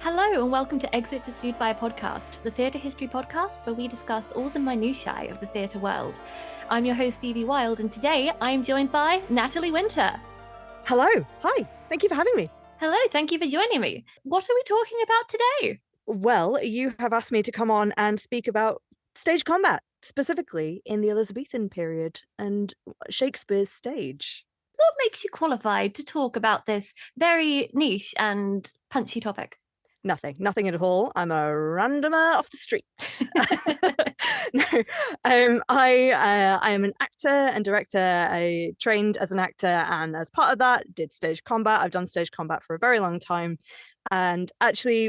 Hello and welcome to Exit Pursued by a Podcast, the theatre history podcast where we discuss all the minutiae of the theatre world. I'm your host, Evey Wylde, and today I'm joined by Natalie Winter. Hello. Hi. Thank you for having me. Hello, thank you for joining me. What are we talking about today? Well, you have asked me to come on and speak about stage combat, specifically in the Elizabethan period and Shakespeare's stage. What makes you qualified to talk about this very niche and punchy topic? Nothing at all. I'm a randomer off the street. No, I am an actor and director. I trained as an actor, and as part of that, did stage combat. I've done stage combat for a very long time. And actually,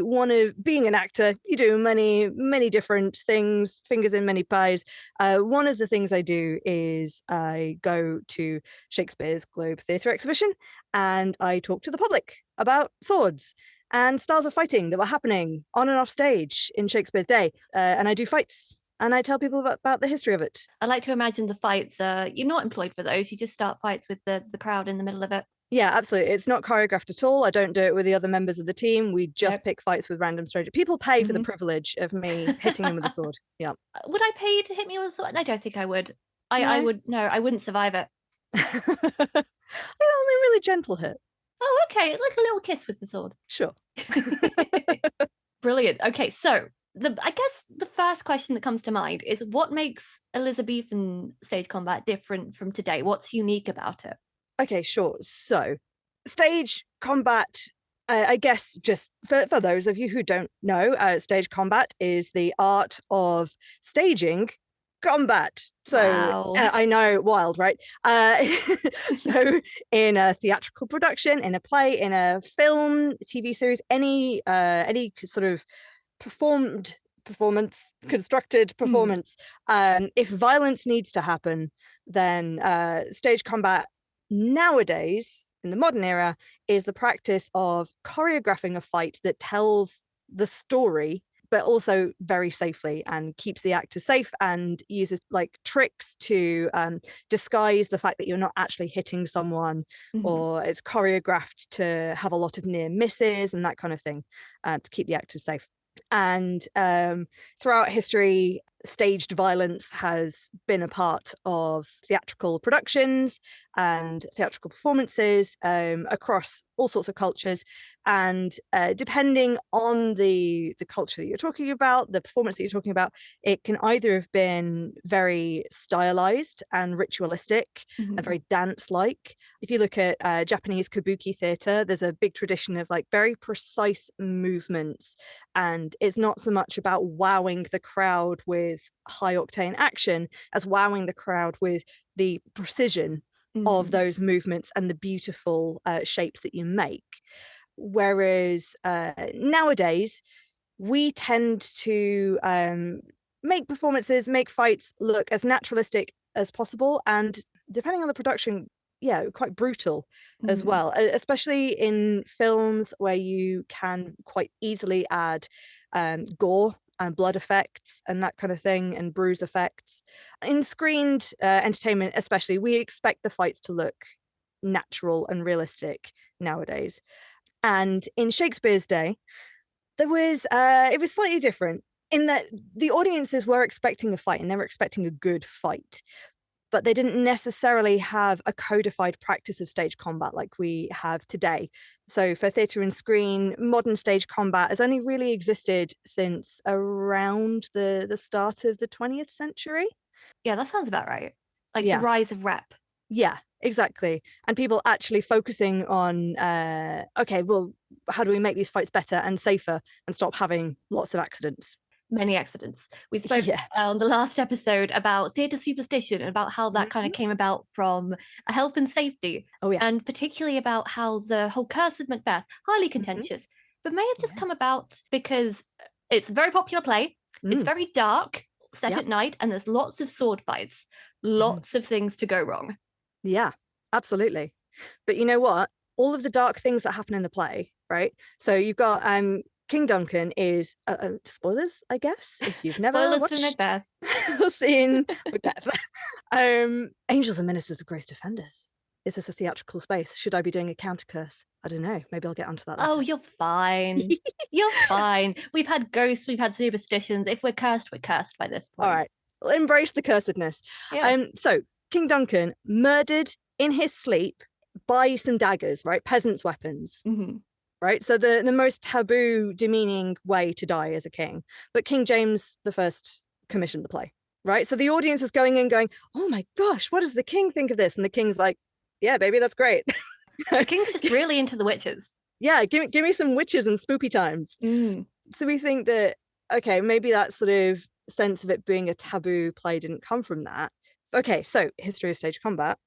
being an actor, you do many different things, fingers in many pies. One of the things I do is I go to Shakespeare's Globe Theatre exhibition and I talk to the public about swords and styles of fighting that were happening on and off stage in Shakespeare's day. And I do fights and I tell people about the history of it. I like to imagine the fights, you're not employed for those, you just start fights with the crowd in the middle of it. Yeah, absolutely. It's not choreographed at all. I don't do it with the other members of the team. We just pick fights with random strangers. People pay for the privilege of me hitting them with a sword. Yeah. Would I pay you to hit me with a sword? I don't think I would. I wouldn't survive it. Only really gentle hit. Oh, okay. Like a little kiss with the sword. Sure. Brilliant. Okay, so I guess the first question that comes to mind is what makes Elizabethan stage combat different from today? What's unique about it? Okay, sure. So, stage combat, I guess, just for those of you who don't know, stage combat is the art of staging combat. So, wow. I know, wild, right? So, in a theatrical production, in a play, in a film, TV series, any sort of constructed performance, if violence needs to happen, then stage combat nowadays, in the modern era, is the practice of choreographing a fight that tells the story, but also very safely and keeps the actor safe and uses like tricks to disguise the fact that you're not actually hitting someone, or it's choreographed to have a lot of near misses and that kind of thing to keep the actors safe. And throughout history, staged violence has been a part of theatrical productions and theatrical performances across all sorts of cultures. And depending on the culture that you're talking about, the performance that you're talking about, it can either have been very stylized and ritualistic and very dance-like. If you look at Japanese kabuki theater, there's a big tradition of like very precise movements, and it's not so much about wowing the crowd with high octane action as wowing the crowd with the precision of those movements and the beautiful shapes that you make. Whereas nowadays we tend to make performances, make fights look as naturalistic as possible, and depending on the production, quite brutal as well, especially in films where you can quite easily add gore and blood effects and that kind of thing, and bruise effects. In screened entertainment especially, we expect the fights to look natural and realistic nowadays. And in Shakespeare's day, it was slightly different in that the audiences were expecting a fight and they were expecting a good fight, but they didn't necessarily have a codified practice of stage combat like we have today. So for theatre and screen, modern stage combat has only really existed since around the start of the 20th century. Yeah, that sounds about right. Like the rise of rep. Yeah, exactly. And people actually focusing on, okay, well, how do we make these fights better and safer and stop having lots of accidents? Many accidents. We spoke on the last episode about theatre superstition and about how that kind of came about from a health and safety. And particularly about how the whole Curse of Macbeth, highly contentious, but may have just come about because it's a very popular play. It's very dark, set at night, and there's lots of sword fights, lots of things to go wrong. Yeah, absolutely. But you know what? All of the dark things that happen in the play, right? So you've got King Duncan is spoilers, I guess, if you've never watched Macbeth or seen Macbeth. Angels and ministers of grace defenders. is this a theatrical space? Should I be doing a counter curse? I don't know. Maybe I'll get onto that later. Oh, you're fine. You're fine. We've had ghosts, we've had superstitions. If we're cursed by this point. All right. Well, embrace the cursedness. Yeah. So King Duncan murdered in his sleep by some daggers, right? Peasants' weapons. Mm-hmm. Right. So the most taboo, demeaning way to die as a king. But King James I commissioned the play. Right. So the audience is going in going, oh my gosh, what does the king think of this? And the king's like, yeah, baby, that's great. The king's just really into the witches. Yeah, give me some witches and spoopy times. So we think that, okay, maybe that sort of sense of it being a taboo play didn't come from that. Okay, so history of stage combat.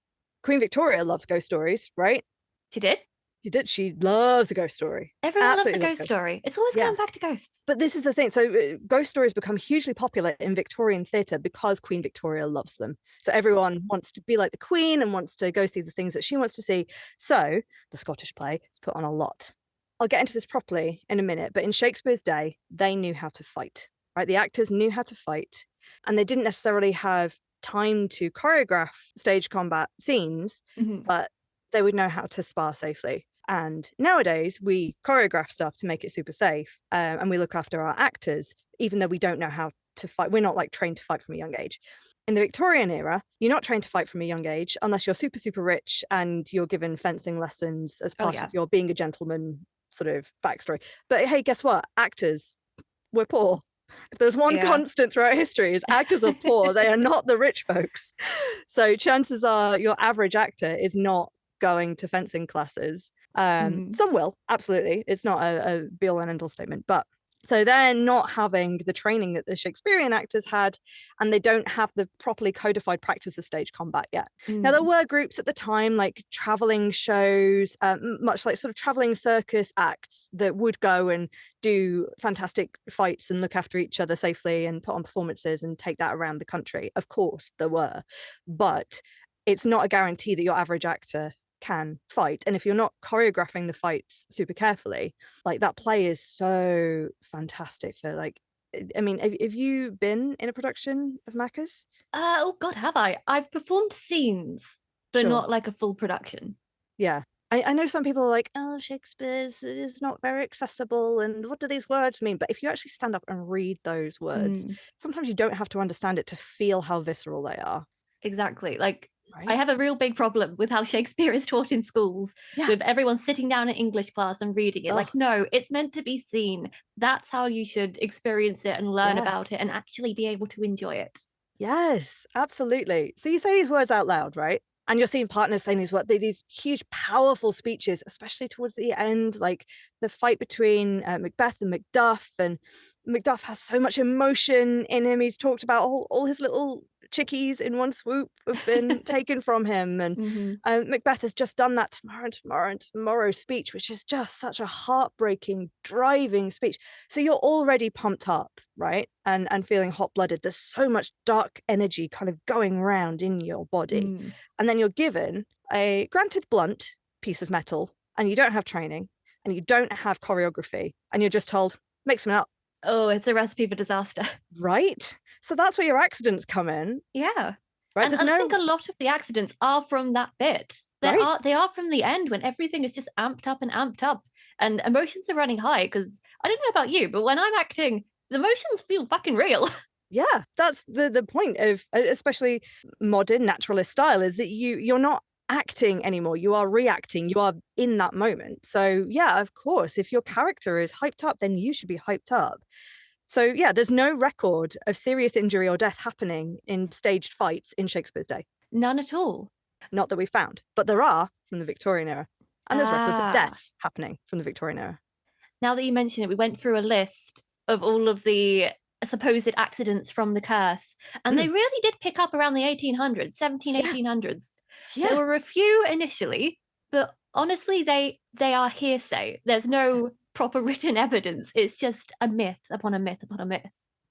Queen Victoria loves ghost stories, right? She did? She did. She loves a ghost story. Everyone loves a ghost story. It's always going back to ghosts. But this is the thing. So ghost stories become hugely popular in Victorian theatre because Queen Victoria loves them. So everyone wants to be like the Queen and wants to go see the things that she wants to see. So the Scottish play is put on a lot. I'll get into this properly in a minute, but in Shakespeare's day, they knew how to fight, right? The actors knew how to fight, and they didn't necessarily have time to choreograph stage combat scenes, but they would know how to spar safely. And nowadays we choreograph stuff to make it super safe, and we look after our actors, even though we don't know how to fight. We're not like trained to fight from a young age. In the Victorian era, you're not trained to fight from a young age unless you're super, super rich and you're given fencing lessons as part of your being a gentleman sort of backstory. But hey, guess what? Actors, we're poor. If there's one constant throughout history, is actors are poor. They are not the rich folks. So chances are your average actor is not going to fencing classes. Some will, absolutely. It's not a be all and end all statement, but so they're not having the training that the Shakespearean actors had, and they don't have the properly codified practice of stage combat yet. Now, there were groups at the time, like traveling shows, much like sort of traveling circus acts that would go and do fantastic fights and look after each other safely and put on performances and take that around the country. Of course, there were, but it's not a guarantee that your average actor can fight. And if you're not choreographing the fights super carefully, like that play is so fantastic for like, I mean, have you been in a production of Macca's? Oh God, have I? I've performed scenes, but not like a full production. Yeah. I know some people are like, oh, Shakespeare's is not very accessible and what do these words mean? But if you actually stand up and read those words, sometimes you don't have to understand it to feel how visceral they are. Exactly. Like, I have a real big problem with how Shakespeare is taught in schools, with everyone sitting down in English class and reading it. Like, no, it's meant to be seen. That's how you should experience it and learn about it and actually be able to enjoy it. Yes, absolutely. So you say these words out loud, right? And you're seeing partners saying these words, these huge, powerful speeches, especially towards the end, like the fight between Macbeth and Macduff. And Macduff has so much emotion in him. He's talked about all his little chickies in one swoop have been taken from him. And Macbeth has just done that tomorrow speech, which is just such a heartbreaking, driving speech. So you're already pumped up, right? And feeling hot-blooded. There's so much dark energy kind of going around in your body. And then you're given a, granted blunt, piece of metal, and you don't have training, and you don't have choreography, and you're just told, make something up. Oh, it's a recipe for disaster. Right? So that's where your accidents come in. Yeah. Right? And I think a lot of the accidents are from that bit. They are from the end when everything is just amped up and emotions are running high. Because I don't know about you, but when I'm acting, the emotions feel fucking real. Yeah, that's the point of especially modern naturalist style, is that you're not acting anymore, you are reacting, you are in that moment. So yeah, of course, if your character is hyped up, then you should be hyped up. So yeah, there's no record of serious injury or death happening in staged fights in Shakespeare's day. None at all. Not that we found, but there are from the Victorian era, and there's records of deaths happening from the Victorian era. Now that you mention it, we went through a list of all of the supposed accidents from the curse, and they really did pick up around the 1800s, 1800s. There were a few initially, but honestly, they are hearsay. There's no proper written evidence. It's just a myth upon a myth upon a myth.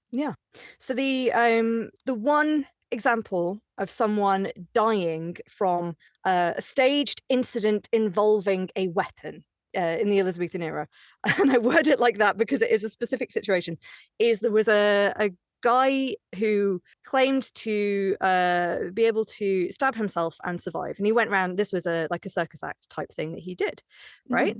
Yeah. So the one example of someone dying from a staged incident involving a weapon in the Elizabethan era, and I word it like that because it is a specific situation, is there was a guy who claimed to be able to stab himself and survive. And he went around, this was a circus act type thing that he did, right?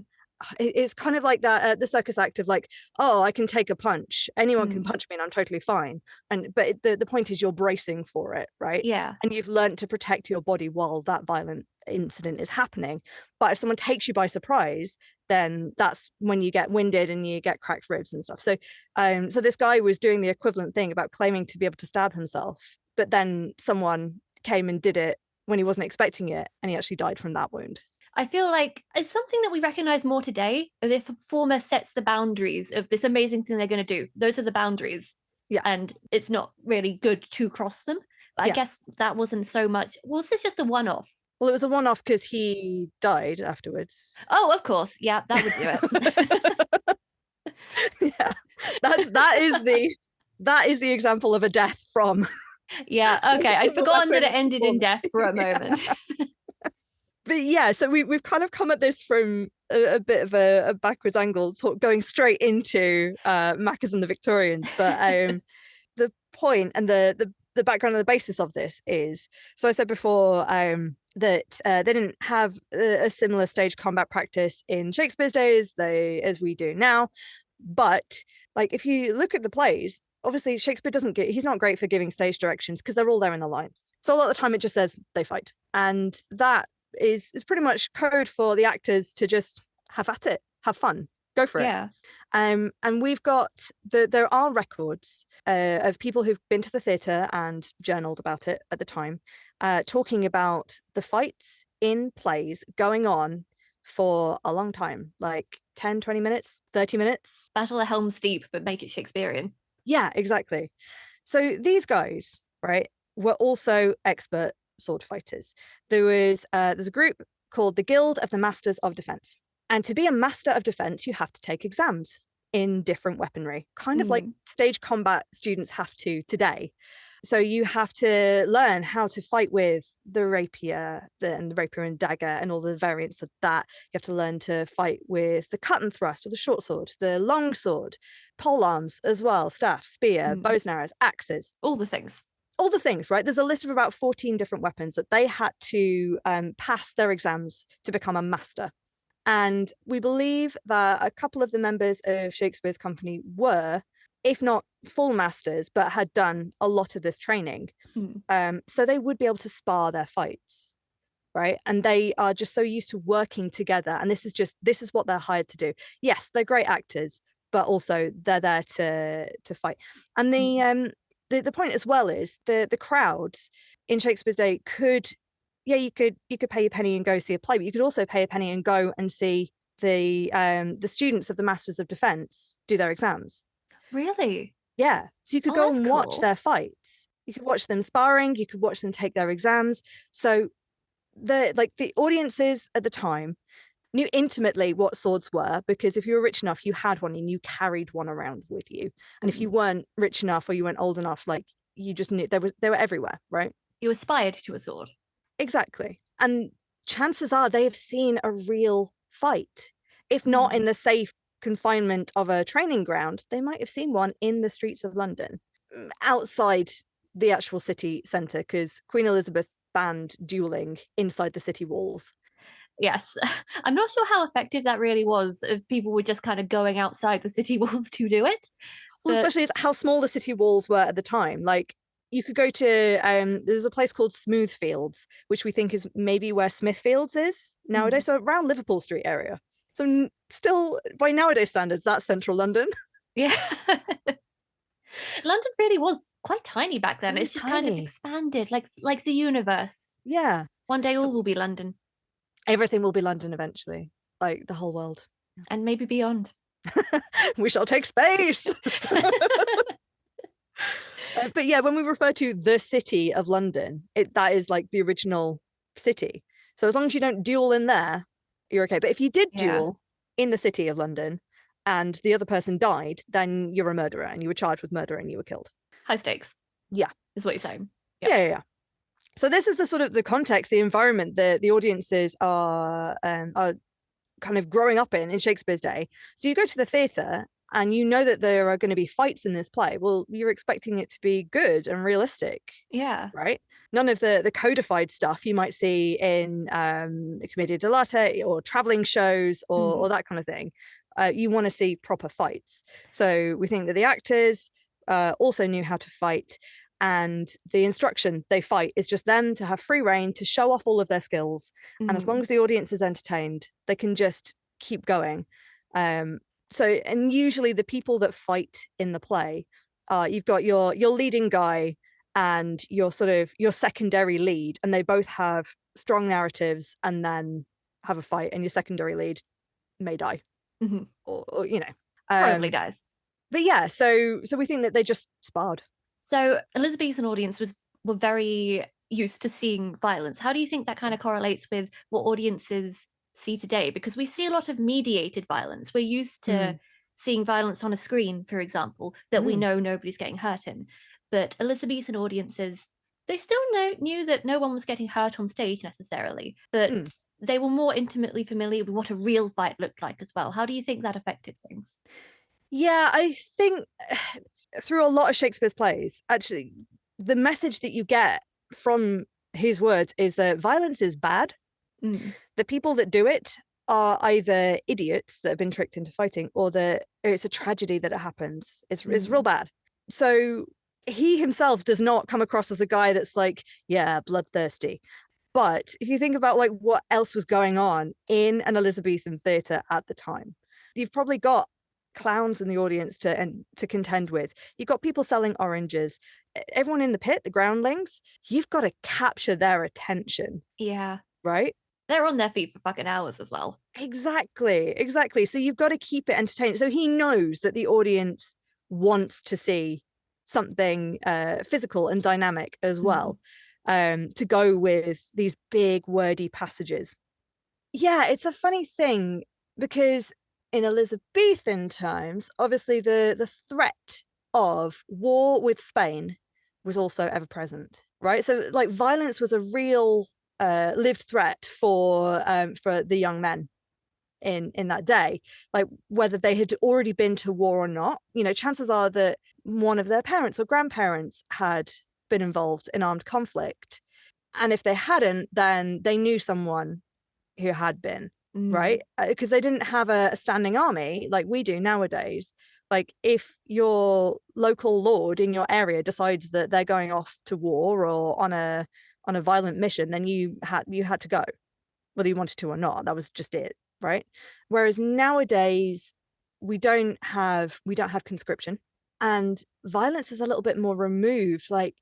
It's kind of like that the circus act of like, oh, I can take a punch, anyone can punch me and I'm totally fine. But the point is you're bracing for it, right? Yeah. And you've learned to protect your body while that violent incident is happening. But if someone takes you by surprise, then that's when you get winded and you get cracked ribs and stuff. So so this guy was doing the equivalent thing about claiming to be able to stab himself, but then someone came and did it when he wasn't expecting it, and he actually died from that wound. I feel like it's something that we recognize more today. If a performer sets the boundaries of this amazing thing they're going to do, those are the boundaries. Yeah. And it's not really good to cross them. But I guess that wasn't so much. Was this just a one-off? Well, it was a one-off because he died afterwards. Oh, of course. Yeah, that would do it. Yeah. That is the example of a death from. Yeah, okay. I'd forgotten that it ended in death for a moment. But yeah, so we've kind of come at this from a bit of a backwards angle, going straight into Macca's and the Victorians. But the point and the background and the basis of this is, so I said before that they didn't have a similar stage combat practice in Shakespeare's day as we do now. But like, if you look at the plays, obviously Shakespeare he's not great for giving stage directions because they're all there in the lines. So a lot of the time it just says they fight. And that is pretty much code for the actors to just have at it, have fun, go for it. And we've got there are records of people who've been to the theatre and journaled about it at the time, talking about the fights in plays going on for a long time, like 10, 20 minutes, 30 minutes. Battle of Helm's Deep, but make it Shakespearean. Yeah, exactly. So these guys, right, were also expert sword fighters. There's a group called the Guild of the Masters of Defense, and to be a master of defense you have to take exams in different weaponry, kind of like stage combat students have to today. So you have to learn how to fight with the rapier and the rapier and dagger and all the variants of that. You have to learn to fight with the cut and thrust or the short sword, the long sword, pole arms as well, staff, spear, bows and arrows, axes, all the things, right? There's a list of about 14 different weapons that they had to pass their exams to become a master. And we believe that a couple of the members of Shakespeare's company were, if not full masters, but had done a lot of this training. So they would be able to spar their fights, right? And they are just so used to working together. And this is what they're hired to do. Yes, they're great actors, but also they're there to fight. And the point as well is the crowds in Shakespeare's day you could pay a penny and go see a play, but you could also pay a penny and go and see the students of the Masters of Defense do their exams. Really? Yeah. So you could go and watch their fights. You could watch them sparring. You could watch them take their exams. So the audiences at the time knew intimately what swords were, because if you were rich enough, you had one and you carried one around with you. And if you weren't rich enough or you weren't old enough, like, you just knew they were everywhere, right? You aspired to a sword. Exactly. And chances are they have seen a real fight. If not in the safe confinement of a training ground, they might have seen one in the streets of London, outside the actual city centre, because Queen Elizabeth banned dueling inside the city walls. Yes. I'm not sure how effective that really was, if people were just kind of going outside the city walls to do it. Well, especially how small the city walls were at the time. Like, you could go to there's a place called Smoothfields, which we think is maybe where Smithfields is nowadays, so around Liverpool Street area. So still, by nowadays standards, that's central London. Yeah. London really was quite tiny back then. It's just kind of expanded, like the universe. Yeah. One day all will be London. Everything will be London eventually, like the whole world. And maybe beyond. We shall take space. But yeah, when we refer to the city of London, that is like the original city. So as long as you don't duel in there, you're okay. But if you did duel in the city of London and the other person died, then you're a murderer and you were charged with murder and you were killed. High stakes. Yeah. Is what you're saying. Yep. Yeah. So this is the sort of the context, the environment that the audiences are kind of growing up in Shakespeare's day. So you go to the theatre and you know that there are going to be fights in this play, well, you're expecting it to be good and realistic. Yeah. Right? None of the codified stuff you might see in commedia dell'arte or traveling shows or that kind of thing. You want to see proper fights. So we think that the actors also knew how to fight, and the instruction they fight is just them to have free reign to show off all of their skills. And as long as the audience is entertained, they can just keep going. And usually the people that fight in the play, you've got your leading guy and your secondary lead, and they both have strong narratives and then have a fight, and your secondary lead may die. Or probably dies. But yeah, so we think that they just sparred. So Elizabethan audience were very used to seeing violence. How do you think that kind of correlates with what audiences see today? Because we see a lot of mediated violence. We're used to seeing violence on a screen, for example, that we know nobody's getting hurt in. But Elizabethan audiences, they still knew that no one was getting hurt on stage necessarily, but they were more intimately familiar with what a real fight looked like as well. How do you think that affected things? Yeah, I think through a lot of Shakespeare's plays, actually, the message that you get from his words is that violence is bad. The people that do it are either idiots that have been tricked into fighting, or that it's a tragedy that it happens. It's real bad. So he himself does not come across as a guy that's like, yeah, bloodthirsty. But if you think about like what else was going on in an Elizabethan theatre at the time, you've probably got clowns in the audience to contend with. You've got people selling oranges. Everyone in the pit, the groundlings, you've got to capture their attention. Yeah. Right? They're on their feet for fucking hours as well. Exactly. So you've got to keep it entertaining. So he knows that the audience wants to see something physical and dynamic as well, to go with these big wordy passages. Yeah, it's a funny thing because in Elizabethan times, obviously the threat of war with Spain was also ever present, right? So like violence was a real lived threat for the young men in that day, like whether they had already been to war or not. Chances are that one of their parents or grandparents had been involved in armed conflict, and if they hadn't, then they knew someone who had been, right? Because they didn't have a standing army like we do nowadays. Like if your local lord in your area decides that they're going off to war or on a violent mission, then you had to go, whether you wanted to or not. That was just it, right? Whereas nowadays we don't have conscription, and violence is a little bit more removed. Like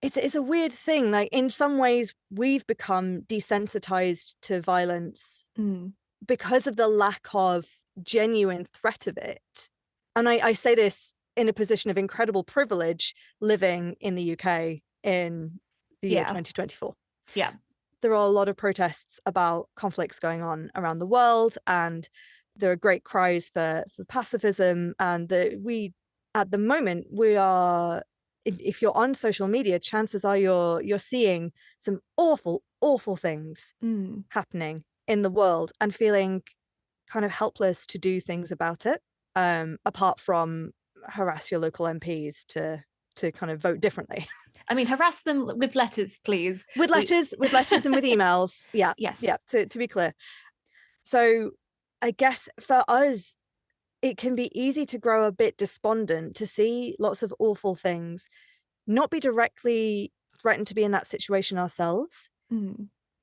it's a weird thing. Like in some ways we've become desensitized to violence because of the lack of genuine threat of it. And I say this in a position of incredible privilege, living in the UK in the year 2024. Yeah. There are a lot of protests about conflicts going on around the world, and there are great cries for pacifism. And at the moment, we are, if you're on social media, chances are you're seeing some awful things happening in the world and feeling kind of helpless to do things about it, apart from harass your local MPs to kind of vote differently. I mean, harass them with letters, please. With letters and with emails. Yeah. Yes. Yeah. To be clear. So I guess for us, it can be easy to grow a bit despondent, to see lots of awful things, not be directly threatened to be in that situation ourselves.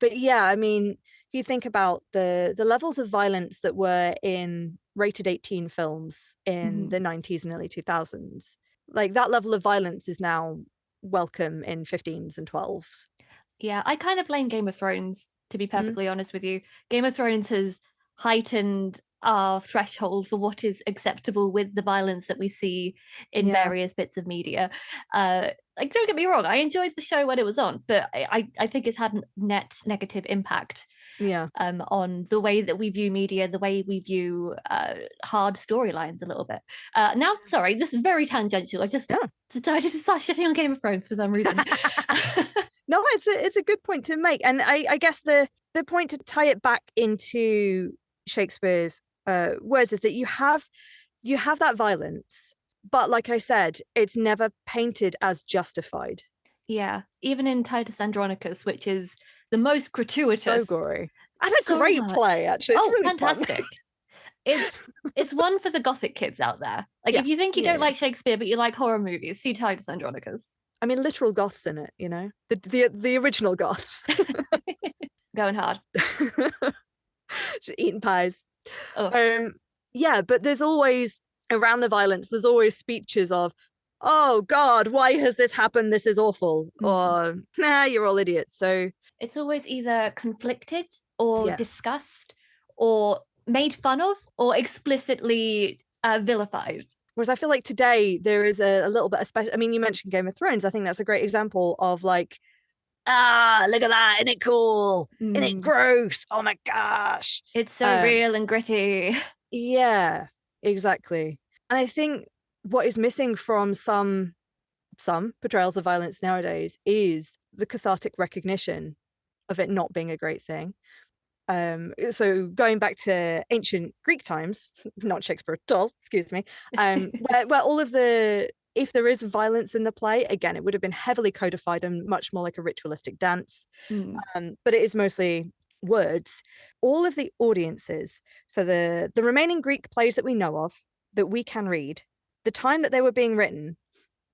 But yeah, I mean, if you think about the levels of violence that were in rated 18 films in the 90s and early 2000s, like that level of violence is now welcome in 15s and 12s. Yeah, I kind of blame Game of Thrones, to be perfectly honest with you. Game of Thrones has heightened our threshold for what is acceptable with the violence that we see in various bits of media. Like, don't get me wrong, I enjoyed the show when it was on, but I think it's had a net negative impact on the way that we view media, the way we view hard storylines a little bit. Now, sorry, this is very tangential. I just decided to start shitting on Game of Thrones for some reason. No, it's a good point to make. And I guess the point to tie it back into Shakespeare's words is that you have you have that violence, but like I said, it's never painted as justified. Yeah, even in Titus Andronicus, which is the most gratuitous. So gory. And a great play, actually. It's really fantastic. It's one for the gothic kids out there. Like, Yeah. if you think you don't like Shakespeare, but you like horror movies, see Titus Andronicus. I mean, literal goths in it, you know? The original goths. Going hard. Just eating pies. Oh. Yeah, but there's always, around the violence, there's always speeches of, oh God, why has this happened? This is awful. Or, nah, you're all idiots. So it's always either conflicted or discussed or made fun of or explicitly vilified. Whereas I feel like today there is a little bit of special. I mean, you mentioned Game of Thrones. I think that's a great example of like, look at that. Isn't it cool? Isn't it gross? Oh my gosh. It's so real and gritty. Yeah, exactly. And I think what is missing from some portrayals of violence nowadays is the cathartic recognition of it not being a great thing. So going back to ancient Greek times, not Shakespeare at all, excuse me, where all of the, if there is violence in the play, again, it would have been heavily codified and much more like a ritualistic dance. But it is mostly words. All of the audiences for the remaining Greek plays that we know of, that we can read, the time that they were being written,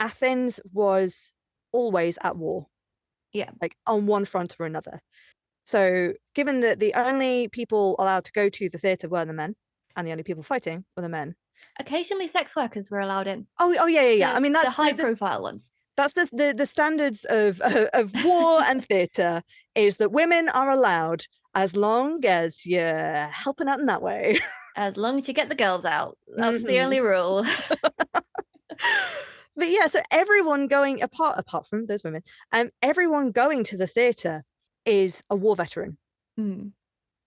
Athens was always at war. Yeah. Like on one front or another. So given that the only people allowed to go to the theatre were the men, and the only people fighting were the men. Occasionally sex workers were allowed in. Oh yeah. I mean, that's the high profile ones. That's the standards of war and theatre, is that women are allowed as long as you're helping out in that way. As long as you get the girls out. That's the only rule. But yeah, so everyone going, apart from those women, everyone going to the theatre is a war veteran and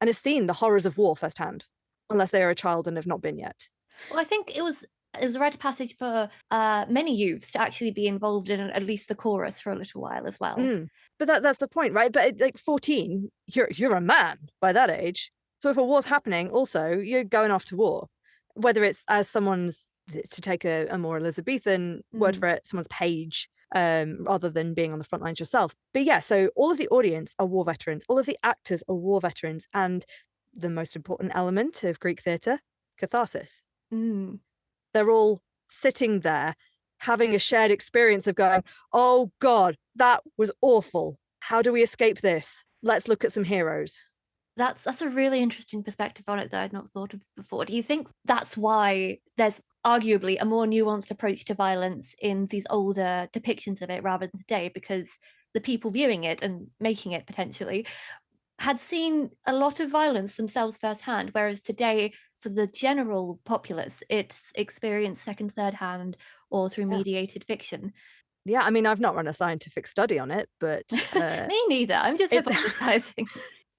has seen the horrors of war firsthand, unless they are a child and have not been yet. Well, I think it was a rite of passage for many youths to actually be involved in at least the chorus for a little while as well. But that's the point, right? But like 14, you're a man by that age. So if a war's happening, also you're going off to war, whether it's as someone's, to take a more Elizabethan word for it, someone's page, rather than being on the front lines yourself. But yeah, so all of the audience are war veterans, all of the actors are war veterans, and the most important element of Greek theatre, catharsis. They're all sitting there having a shared experience of going, oh God, that was awful. How do we escape this? Let's look at some heroes. That's a really interesting perspective on it that I'd not thought of before. Do you think that's why there's arguably a more nuanced approach to violence in these older depictions of it rather than today? Because the people viewing it and making it potentially had seen a lot of violence themselves firsthand, whereas today, for the general populace, it's experienced second, third hand or through mediated fiction. Yeah, I mean, I've not run a scientific study on it, but... Me neither. I'm just hypothesizing.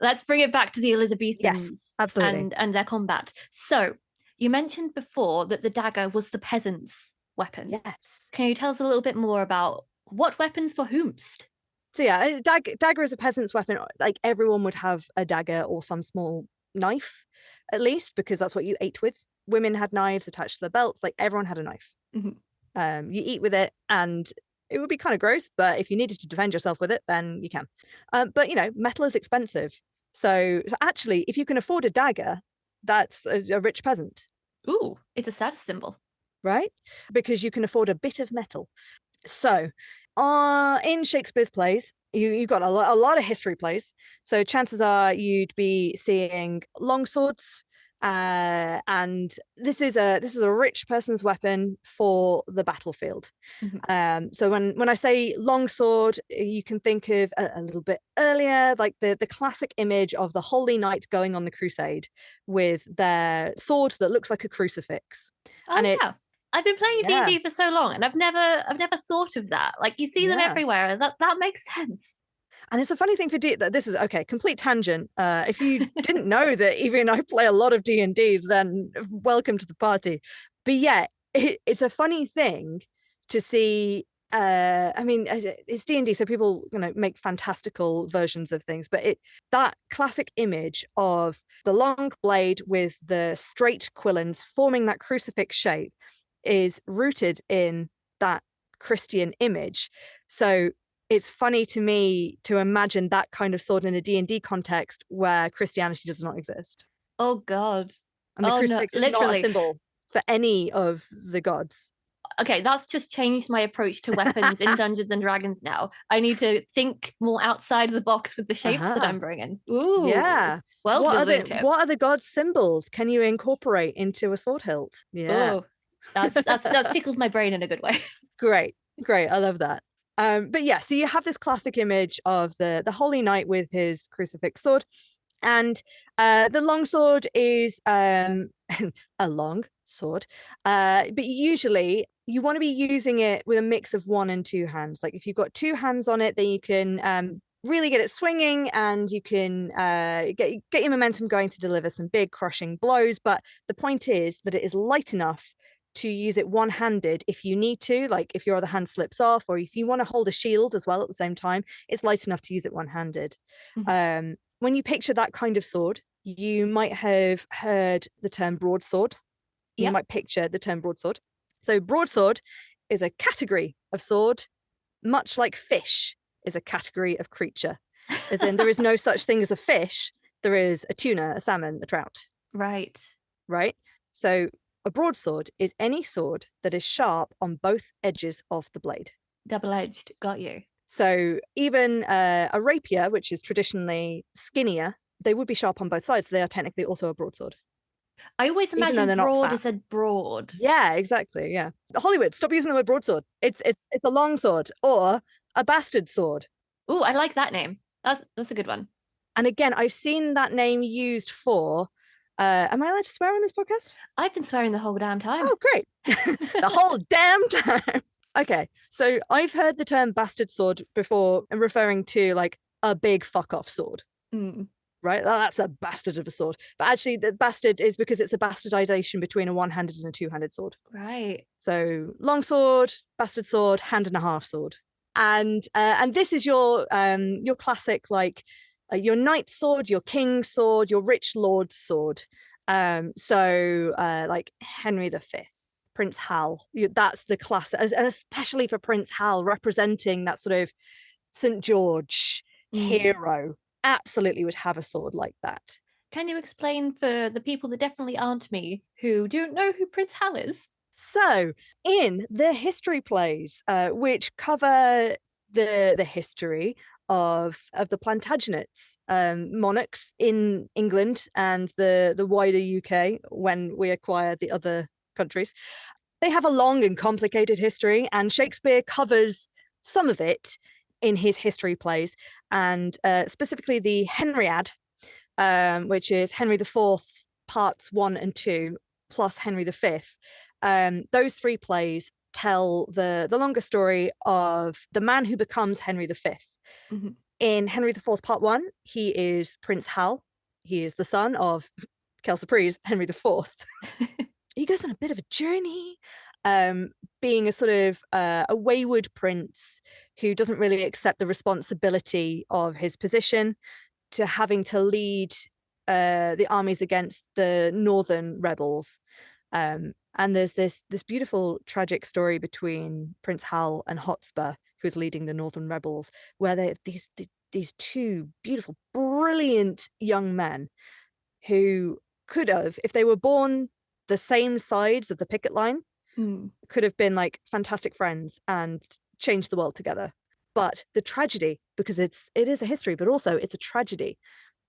Let's bring it back to the Elizabethans. Yes, absolutely. And their combat. So, you mentioned before that the dagger was the peasant's weapon. Yes. Can you tell us a little bit more about what weapons for whomst? So yeah, dagger is a peasant's weapon. Like everyone would have a dagger or some small knife, at least, because that's what you ate with. Women had knives attached to their belts. Like everyone had a knife. You eat with it, and it would be kind of gross, but if you needed to defend yourself with it, then you can. But you know, metal is expensive. So actually, if you can afford a dagger, that's a rich peasant. Ooh, it's a status symbol. Right? Because you can afford a bit of metal. So in Shakespeare's plays, you've got a lot of history plays. So chances are you'd be seeing longswords, and this is a rich person's weapon for the battlefield. So when I say longsword, you can think of a little bit earlier, like the classic image of the holy knight going on the crusade with their sword that looks like a crucifix. I've been playing D&D for so long, and I've never thought of that. Like, you see them everywhere. That makes sense. And it's a funny thing for this is complete tangent. If you didn't know that Evey and I play a lot of D&D, then welcome to the party. But yeah, it's a funny thing to see I mean, it's D&D, so people, make fantastical versions of things, but that classic image of the long blade with the straight quillins forming that crucifix shape is rooted in that Christian image. So it's funny to me to imagine that kind of sword in a D&D context where Christianity does not exist. Oh God. And the crucifix no, is not a symbol for any of the gods. Okay, that's just changed my approach to weapons in Dungeons and Dragons now. I need to think more outside of the box with the shapes that I'm bringing. Ooh. Yeah. What are the gods' symbols can you incorporate into a sword hilt? Yeah. Oh, that's tickled my brain in a good way. Great. I love that. But yeah, so you have this classic image of the holy knight with his crucifix sword, and the longsword is a long sword, but usually you want to be using it with a mix of 1 and 2 hands. Like if you've got 2 hands on it, then you can really get it swinging, and you can get your momentum going to deliver some big crushing blows. But the point is that it is light enough to use it one-handed if you need to, like if your other hand slips off, or if you want to hold a shield as well at the same time, it's light enough to use it one-handed. Mm-hmm. When you picture that kind of sword, you might have heard the term broadsword. You might picture the term broadsword. So broadsword is a category of sword, much like fish is a category of creature. As in, there is no such thing as a fish. There is a tuna, a salmon, a trout. Right. So a broadsword is any sword that is sharp on both edges of the blade. Double-edged, got you. So even a rapier, which is traditionally skinnier, they would be sharp on both sides. They are technically also a broadsword. I always imagine broad as a broad. Yeah, exactly. Yeah. Hollywood, stop using the word broadsword. It's a long sword or a bastard sword. Oh, I like that name. That's a good one. And again, I've seen that name used for. Am I allowed to swear on this podcast? I've been swearing the whole damn time. Oh, great. The whole damn time. Okay, so I've heard the term bastard sword before, referring to like a big fuck off sword. Right? That's a bastard of a sword. But actually, the bastard is because it's a bastardization between a one-handed and a two-handed sword. Right. So long sword, bastard sword, hand and a half sword. And this is your classic, like your knight's sword, your king's sword, your rich lord's sword. So like Henry V, Prince Hal. That's the classic, especially for Prince Hal, representing that sort of St. George hero. Absolutely would have a sword like that. Can you explain for the people that definitely aren't me, who don't know who Prince Hal is? So in the history plays, which cover the history of the Plantagenets, monarchs in England and the wider UK when we acquired the other countries, they have a long and complicated history, and Shakespeare covers some of it in his history plays, and specifically the Henriad, which is Henry IV parts 1 and 2 plus Henry V. Those 3 plays tell the longer story of the man who becomes Henry V. Mm-hmm. In Henry IV part 1, he is Prince Hal. He is the son of Kelsey Henry IV. He goes on a bit of a journey, being a sort of a wayward prince who doesn't really accept the responsibility of his position, to having to lead the armies against the northern rebels. And there's this beautiful tragic story between Prince Hal and Hotspur, who is leading the northern rebels, where they're these 2 beautiful, brilliant young men who could have, if they were born the same sides of the picket line, could have been like fantastic friends and changed the world together. But the tragedy, because it is a history, but also it's a tragedy,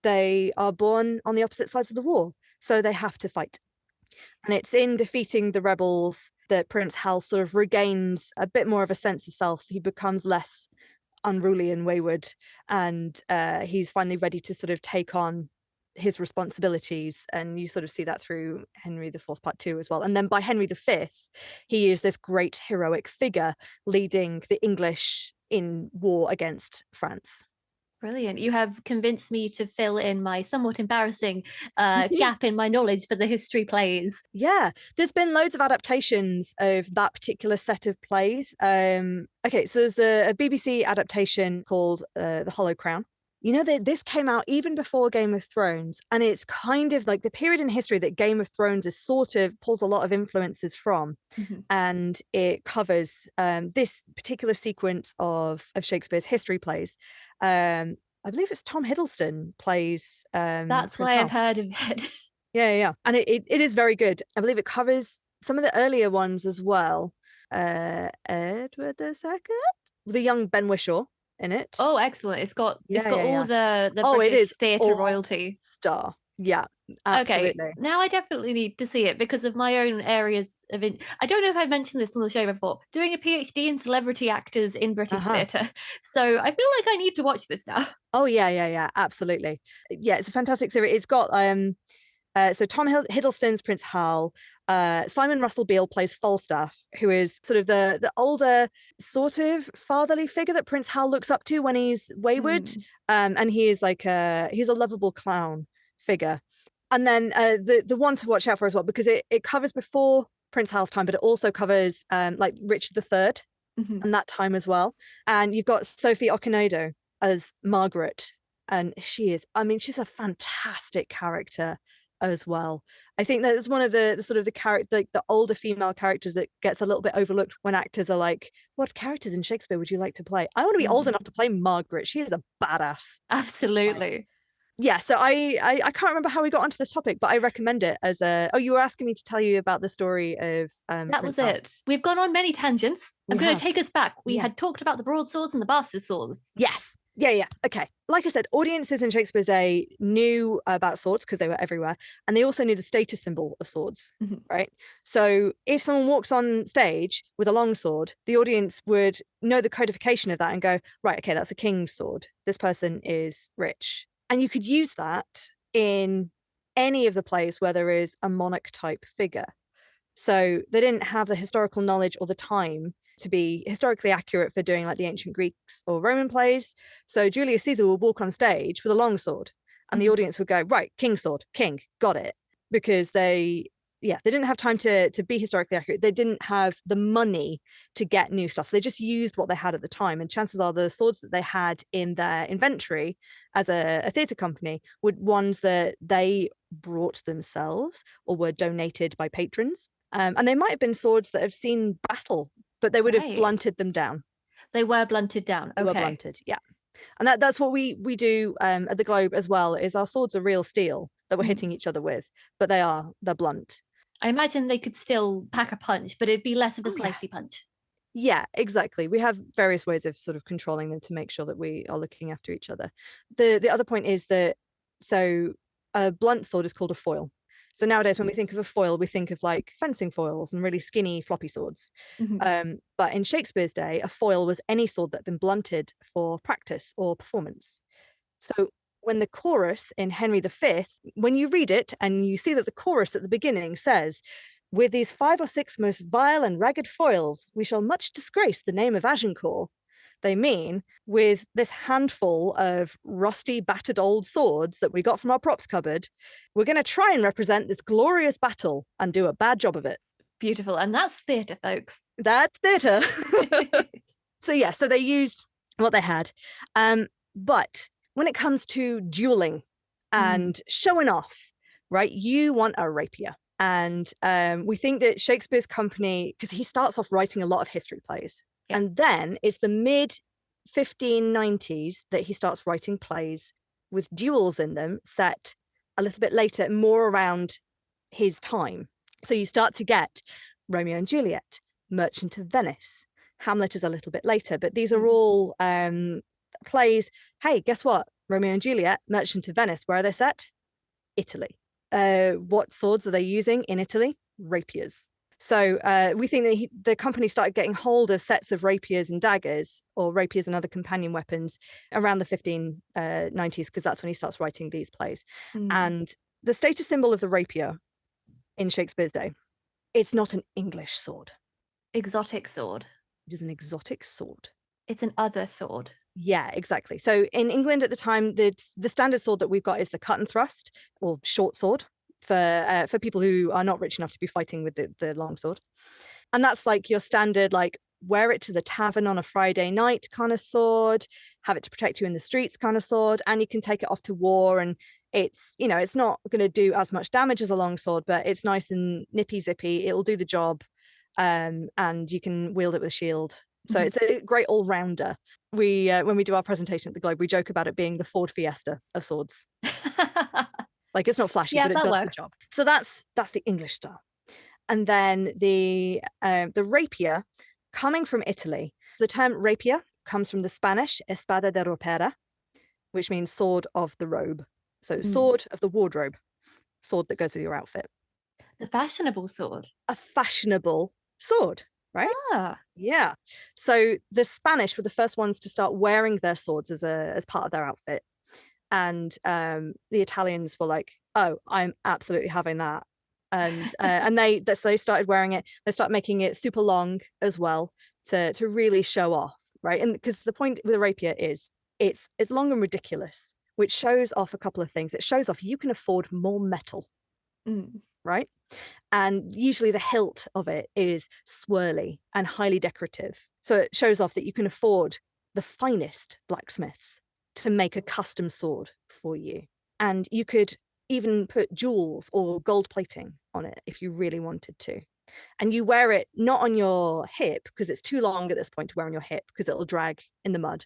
they are born on the opposite sides of the war, so they have to fight. And it's in defeating the rebels that Prince Hal sort of regains a bit more of a sense of self. He becomes less unruly and wayward, and he's finally ready to sort of take on his responsibilities. And you sort of see that through Henry IV part 2 as well. And then by Henry V, he is this great heroic figure leading the English in war against France. Brilliant. You have convinced me to fill in my somewhat embarrassing gap in my knowledge for the history plays. Yeah, there's been loads of adaptations of that particular set of plays. Okay, so there's a BBC adaptation called The Hollow Crown. You know, this came out even before Game of Thrones, and it's kind of like the period in history that Game of Thrones is sort of pulls a lot of influences from. And it covers this particular sequence of Shakespeare's history plays. I believe it's Tom Hiddleston plays That's Prince why Hal. I've heard of it. Yeah. And it is very good. I believe it covers some of the earlier ones as well. Edward II, the young Ben Whishaw in it. Oh, excellent. It's got all the Oh, it British is theatre royalty. Star. Yeah, absolutely. Okay, now I definitely need to see it because of my own areas of I don't know if I've mentioned this on the show before. Doing a PhD in celebrity actors in British theatre. So I feel like I need to watch this now. Oh yeah, absolutely. Yeah, it's a fantastic series. It's got so Tom Hiddleston's Prince Hal, Simon Russell Beale plays Falstaff, who is sort of the older sort of fatherly figure that Prince Hal looks up to when he's wayward. And he is like he's a lovable clown figure. And then the one to watch out for as well, because it covers before Prince Hal's time, but it also covers like Richard III and that time as well. And you've got Sophie Okonedo as Margaret, and she's a fantastic character as well. I think that's one of the sort of the character, like the older female characters that gets a little bit overlooked when actors are like, what characters in Shakespeare would you like to play? I want to be old enough to play Margaret. She is a badass. Absolutely. Yeah, so I can't remember how we got onto this topic, but I recommend it as a. Oh, you were asking me to tell you about the story of that Prince was Hal. it. We've gone on many tangents. I'm going to take us back. We had talked about the broadswords and the bastard swords. Yes. Yeah. Okay. Like I said, audiences in Shakespeare's day knew about swords because they were everywhere, and they also knew the status symbol of swords, right? So if someone walks on stage with a long sword, the audience would know the codification of that and go, right, okay, that's a king's sword. This person is rich. And you could use that in any of the plays where there is a monarch type figure. So they didn't have the historical knowledge or the time to be historically accurate for doing like the ancient Greeks or Roman plays. So Julius Caesar would walk on stage with a long sword and the audience would go, right, king's sword, king, got it. Because they didn't have time to be historically accurate. They didn't have the money to get new stuff. So they just used what they had at the time. And chances are the swords that they had in their inventory as a theatre company were ones that they brought themselves or were donated by patrons. And they might have been swords that have seen battle, but they would have blunted them down. They were blunted down. They were blunted, yeah. And that's what we do at the Globe as well, is our swords are real steel that we're hitting each other with, but they're blunt. I imagine they could still pack a punch, but it'd be less of a slicey punch. Yeah, exactly. We have various ways of sort of controlling them to make sure that we are looking after each other. The other point is that, so a blunt sword is called a foil. So nowadays, when we think of a foil, we think of like fencing foils and really skinny, floppy swords. But in Shakespeare's day, a foil was any sword that had been blunted for practice or performance. So when the chorus in Henry V, when you read it and you see that the chorus at the beginning says, with these 5 or 6 most vile and ragged foils, we shall much disgrace the name of Agincourt. They mean with this handful of rusty, battered old swords that we got from our props cupboard, we're going to try and represent this glorious battle and do a bad job of it. Beautiful. And that's theatre, folks. That's theatre. So they used what they had. But when it comes to dueling and showing off, right, you want a rapier. And we think that Shakespeare's company, because he starts off writing a lot of history plays. Yeah. And then it's the mid 1590s that he starts writing plays with duels in them set a little bit later, more around his time. So you start to get Romeo and Juliet, Merchant of Venice, Hamlet is a little bit later, but these are all plays. Hey, guess what? Romeo and Juliet, Merchant of Venice, where are they set? Italy. What swords are they using in Italy? Rapiers. So we think that the company started getting hold of sets of rapiers and daggers, or rapiers and other companion weapons, around the 1590s, because that's when he starts writing these plays. And the status symbol of the rapier in Shakespeare's day, it's not an English sword. Exotic sword. It is an exotic sword. It's an other sword. Yeah, exactly. So in England at the time, the standard sword that we've got is the cut and thrust, or short sword, for people who are not rich enough to be fighting with the long sword. And that's like your standard, like, wear it to the tavern on a Friday night kind of sword, have it to protect you in the streets kind of sword, and you can take it off to war. And it's, you know, it's not going to do as much damage as a long sword, but it's nice and nippy zippy. It'll do the job, and you can wield it with a shield. So it's a great all-rounder. We when we do our presentation at the Globe, we joke about it being the Ford Fiesta of swords. Like, it's not flashy, but it does the job. So that's the English style. And then the rapier, coming from Italy. The term rapier comes from the Spanish espada de ropera, which means sword of the robe. So sword of the wardrobe, sword that goes with your outfit. The fashionable sword. A fashionable sword, right? Yeah. So the Spanish were the first ones to start wearing their swords as part of their outfit. And the Italians were like, oh, I'm absolutely having that. And they started wearing it. They started making it super long as well to really show off, right? And because the point with a rapier is it's long and ridiculous, which shows off a couple of things. It shows off you can afford more metal, right? And usually the hilt of it is swirly and highly decorative. So it shows off that you can afford the finest blacksmiths to make a custom sword for you. And you could even put jewels or gold plating on it if you really wanted to. And you wear it not on your hip, because it's too long at this point to wear on your hip because it'll drag in the mud.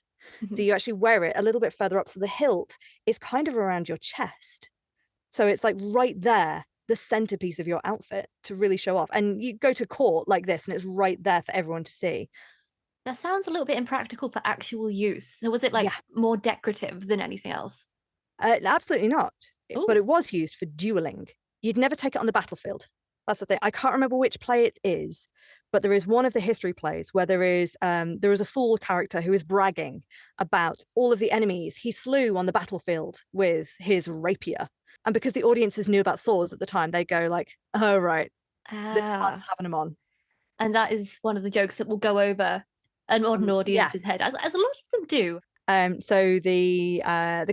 So you actually wear it a little bit further up. So the hilt is kind of around your chest. So it's like right there, the centerpiece of your outfit to really show off. And you go to court like this and it's right there for everyone to see. That sounds a little bit impractical for actual use. So was it like more decorative than anything else? Absolutely not. Ooh. But it was used for dueling. You'd never take it on the battlefield. That's the thing. I can't remember which play it is, but there is one of the history plays where there is a fool character who is bragging about all of the enemies he slew on the battlefield with his rapier. And because the audiences knew about swords at the time, they go like, oh, right, this one's having them on. And that is one of the jokes that will go over an modern audience's head, as a lot of them do. So the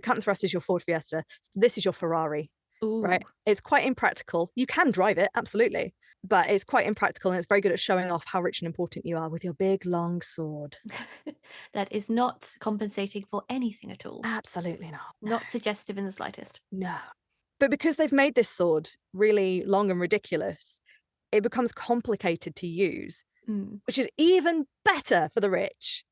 cut and thrust is your Ford Fiesta. So this is your Ferrari. Ooh. Right? It's quite impractical. You can drive it, absolutely, but it's quite impractical, and it's very good at showing off how rich and important you are with your big long sword. That is not compensating for anything at all. Absolutely not. Not suggestive in the slightest. No. But because they've made this sword really long and ridiculous, it becomes complicated to use, which is even better for the rich,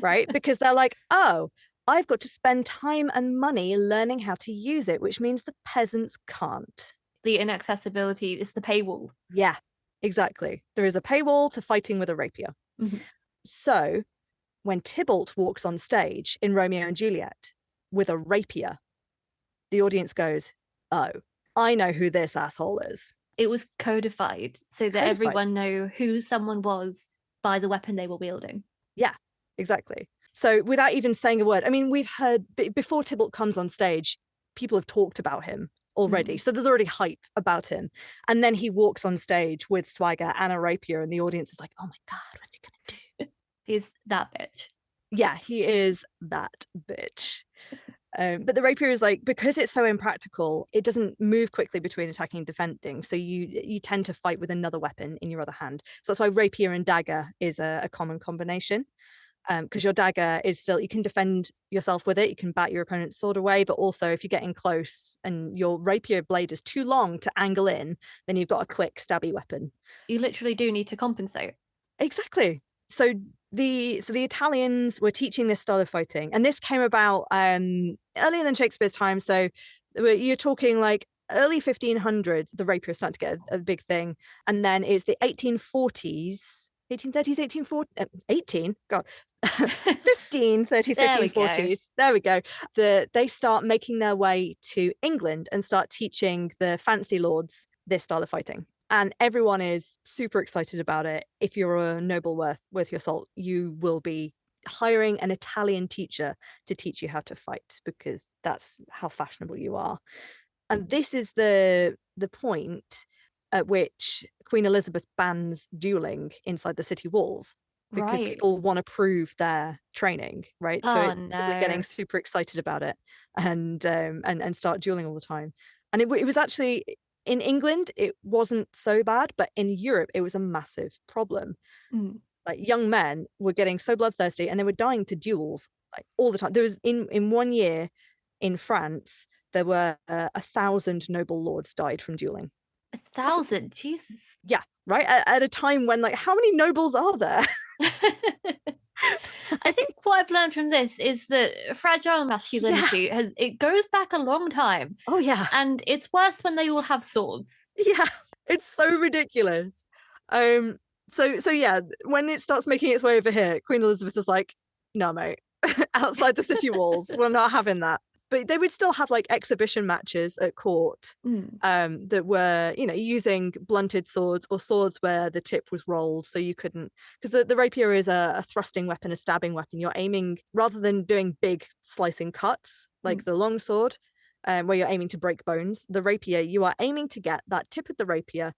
right? Because they're like, oh, I've got to spend time and money learning how to use it, which means the peasants can't. The inaccessibility is the paywall. Yeah, exactly. There is a paywall to fighting with a rapier. So when Tybalt walks on stage in Romeo and Juliet with a rapier, the audience goes, oh, I know who this asshole is. It was codified so that everyone knew who someone was by the weapon they were wielding. Yeah, exactly. So without even saying a word, I mean, we've heard before Tybalt comes on stage, people have talked about him already. So there's already hype about him. And then he walks on stage with swagger and a rapier, and the audience is like, oh my God, what's he going to do? He's that bitch. Yeah, he is that bitch. But the rapier is like, because it's so impractical, it doesn't move quickly between attacking and defending. So you tend to fight with another weapon in your other hand. So that's why rapier and dagger is a common combination. Because your dagger is still, you can defend yourself with it, you can bat your opponent's sword away, but also if you're getting close and your rapier blade is too long to angle in, then you've got a quick stabby weapon. You literally do need to compensate. Exactly. So the Italians were teaching this style of fighting, and this came about earlier than Shakespeare's time. So you're talking like early 1500s, the rapier is starting to get a big thing, and then it's the 1840s. 1830s, 1540s. There we go. They start making their way to England and start teaching the fancy lords this style of fighting. And everyone is super excited about it. If you're a noble worth your salt, you will be hiring an Italian teacher to teach you how to fight, because that's how fashionable you are. And this is the point at which Queen Elizabeth bans dueling inside the city walls. because Right. people want to prove their training, right? So Oh people are getting no. super excited about it and start dueling all the time. And it was actually, in England, it wasn't so bad, but in Europe, it was a massive problem. Like young men were getting so bloodthirsty and they were dying to duels like all the time. There was in 1 year in France, there were 1,000 noble lords died from dueling. 1,000, Jesus. Yeah, right. At a time when, like, how many nobles are there? I think what I've learned from this is that fragile masculinity it goes back a long time. Oh yeah. And it's worse when they all have swords. Yeah, it's so ridiculous. So yeah, when it starts making its way over here, Queen Elizabeth is like, no, mate, outside the city walls, we're not having that. But they would still have like exhibition matches at court that were, using blunted swords or swords where the tip was rolled, so you couldn't, because the rapier is a thrusting weapon, a stabbing weapon. You're aiming, rather than doing big slicing cuts like the long sword, where you're aiming to break bones, the rapier, you are aiming to get that tip of the rapier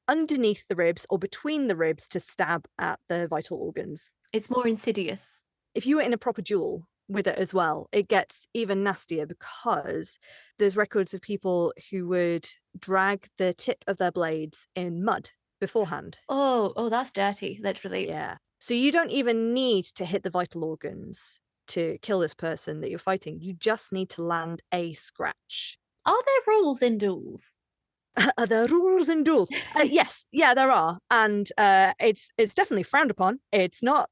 underneath the ribs or between the ribs to stab at the vital organs. It's more insidious. If you were in a proper duel with it as well, it gets even nastier, because there's records of people who would drag the tip of their blades in mud beforehand. Oh, that's dirty, literally. Yeah. So you don't even need to hit the vital organs to kill this person that you're fighting. You just need to land a scratch. Are there rules in duels? Are there rules in duels? Yes, yeah, there are, and it's definitely frowned upon. It's not,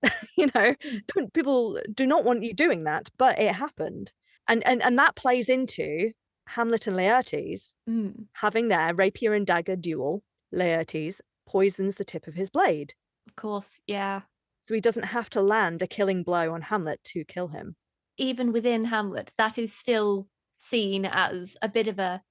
people do not want you doing that, but it happened, and that plays into Hamlet and Laertes having their rapier and dagger duel. Laertes poisons the tip of his blade. Of course, yeah. So he doesn't have to land a killing blow on Hamlet to kill him. Even within Hamlet, that is still seen as a bit of a